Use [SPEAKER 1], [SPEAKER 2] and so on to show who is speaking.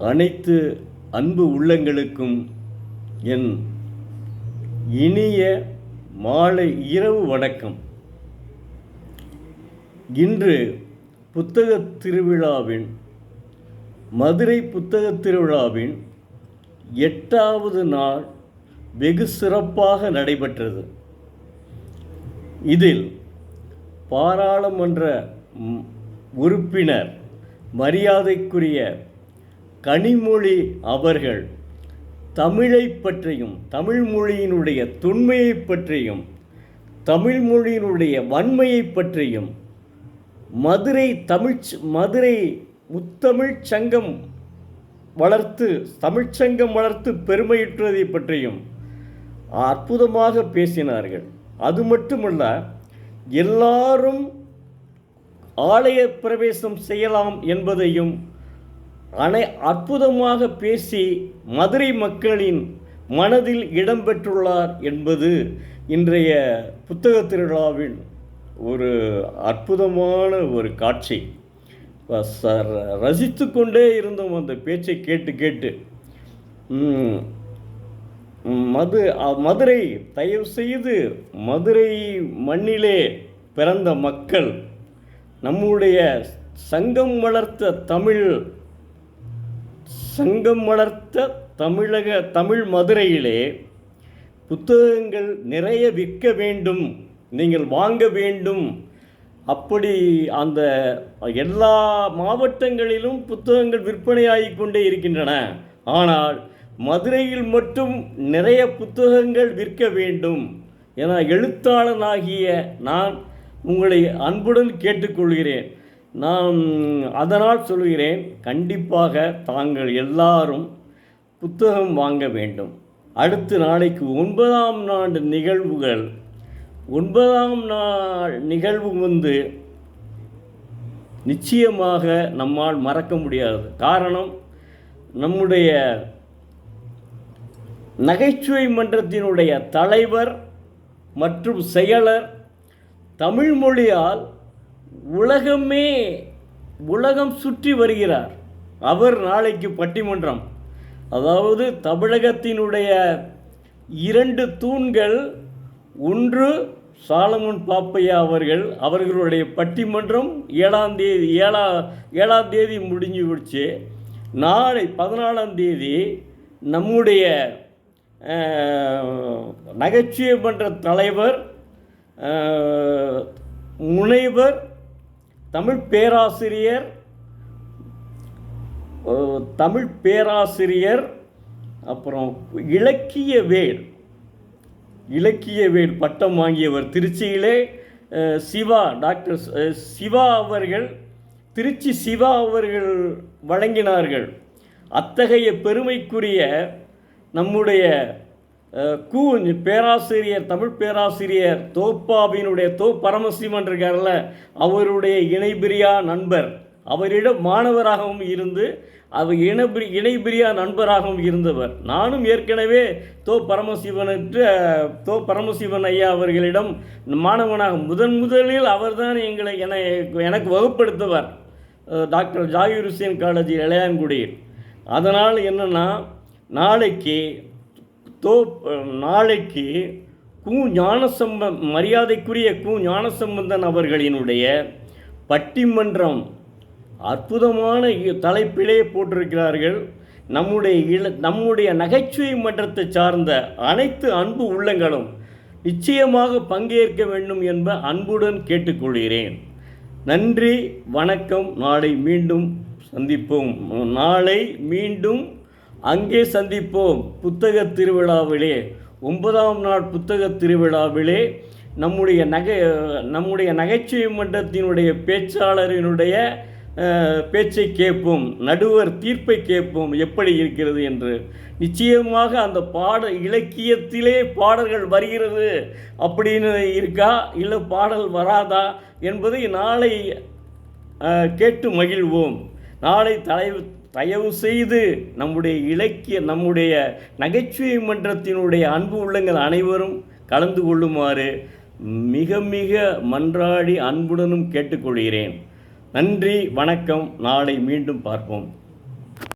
[SPEAKER 1] அனைத்து அன்பு உள்ளங்களுக்கும் என் இனிய மாலை இரவு வணக்கம். இன்று புத்தகத் திருவிழாவின் மதுரை புத்தகத் திருவிழாவின் 8வது நாள் வெகு சிறப்பாக நடைபெற்றது. இதில் பாராளுமன்ற உறுப்பினர் மரியாதைக்குரிய கனிமொழி அவர்கள் தமிழை பற்றியும் தமிழ் மொழியினுடைய தொன்மையை பற்றியும் தமிழ் மொழியினுடைய வன்மையை பற்றியும் மதுரை முத்தமிழ்ச் சங்கம் வளர்த்து பெருமையுற்றதை பற்றியும் அற்புதமாக பேசினார்கள். அது மட்டுமல்ல, எல்லாரும் ஆலய பிரவேசம் செய்யலாம் என்பதையும் அற்புதமாக பேசி மதுரை மக்களின் மனதில் இடம்பெற்றுள்ளார் என்பது இன்றைய புத்தகத் திருவிழாவின் ஒரு அற்புதமான ஒரு காட்சி. ரசித்து கொண்டே இருந்தோம் அந்த பேச்சை கேட்டு. மதுரை, தயவு செய்து மதுரை மண்ணிலே பிறந்த மக்கள், நம்முடைய சங்கம் வளர்த்த தமிழ் மதுரையிலே புத்தகங்கள் நிறைய விற்க வேண்டும், நீங்கள் வாங்க வேண்டும். அப்படி அந்த எல்லா மாவட்டங்களிலும் புத்தகங்கள் விற்பனையாகிக் கொண்டே இருக்கின்றன. ஆனால் மதுரையில் மட்டும் நிறைய புத்தகங்கள் விற்க வேண்டும் என எழுத்தாளனாகிய நான் உங்களை அன்புடன் கேட்டுக்கொள்கிறேன். நான் அதனால் சொல்கிறேன், கண்டிப்பாக தாங்கள் எல்லாரும் புத்தகம் வாங்க வேண்டும். அடுத்த நாளைக்கு 9ஆம் நாள் நிகழ்வு நிச்சயமாக நம்மால் மறக்க முடியாது. காரணம், நம்முடைய நகைச்சுவை மன்றத்தினுடைய தலைவர் மற்றும் செயலர் தமிழ் மொழியால் உலகம் சுற்றி வருகிறார். அவர் நாளைக்கு பட்டிமன்றம், அதாவது தமிழகத்தினுடைய 2 தூண்கள், ஒன்று சாலமன் பாப்பையா அவர்களுடைய பட்டிமன்றம் 7ஆம் தேதி முடிஞ்சு விடுச்சு. நாளை 14ஆம் தேதி நம்முடைய நகைச்சுவை மன்ற தலைவர் முனைவர் தமிழ் பேராசிரியர் அப்புறம் இலக்கிய வேல் பட்டம் வாங்கியவர் திருச்சியிலே டாக்டர் சிவா அவர்கள், திருச்சி சிவா அவர்கள் வழங்கினார்கள். அத்தகைய பெருமைக்குரிய நம்முடைய பேராசிரியர், தமிழ் பேராசிரியர் தோப்பாவினுடைய பரமசிவன் இருக்கார்ல, அவருடைய இணைபிரியா நண்பர், அவரிடம் மாணவராகவும் இருந்து அவர் இணைபிரியா நண்பராகவும் இருந்தவர். நானும் ஏற்கனவே பரமசிவன் ஐயா அவர்களிடம் மாணவனாக முதலில் அவர்தான் எனக்கு வகுப்படுத்தவர், டாக்டர் ஜாகிர் ஹுசேன் காலேஜ் இளையான்குடியில். அதனால் என்னென்னா, நாளைக்கு மரியாதைக்குரிய ஞானசம்பந்தன் அவர்களினுடைய பட்டிமன்றம் அற்புதமான தலைப்பிலே போட்டிருக்கிறார்கள். நம்முடைய நகைச்சுவை மன்றத்தை சார்ந்த அனைத்து அன்பு உள்ளங்களும் நிச்சயமாக பங்கேற்க வேண்டும் என்ப அன்புடன் கேட்டுக்கொள்கிறேன். நன்றி, வணக்கம். நாளை மீண்டும் அங்கே சந்திப்போம். புத்தகத் திருவிழாவிலே 9ஆம் நாள் புத்தகத் திருவிழாவிலே நம்முடைய நகைச்சுவை மன்றத்தினுடைய பேச்சாளரினுடைய பேச்சை கேட்போம், நடுவர் தீர்ப்பை கேட்போம், எப்படி இருக்கிறது என்று. நிச்சயமாக அந்த இலக்கியத்திலே பாடல்கள் வருகிறது அப்படின்னு இருக்கா, இல்லை பாடல் வராதா என்பதை நாளை கேட்டு மகிழ்வோம். நாளை தயவு செய்து நம்முடைய நகைச்சுவை மன்றத்தினுடைய அன்பு உள்ளங்கள் அனைவரும் கலந்து கொள்ளுமாறு மிக மிக மன்றாடி அன்புடனும் கேட்டுக்கொள்கிறேன். நன்றி, வணக்கம். நாளை மீண்டும் பார்ப்போம்.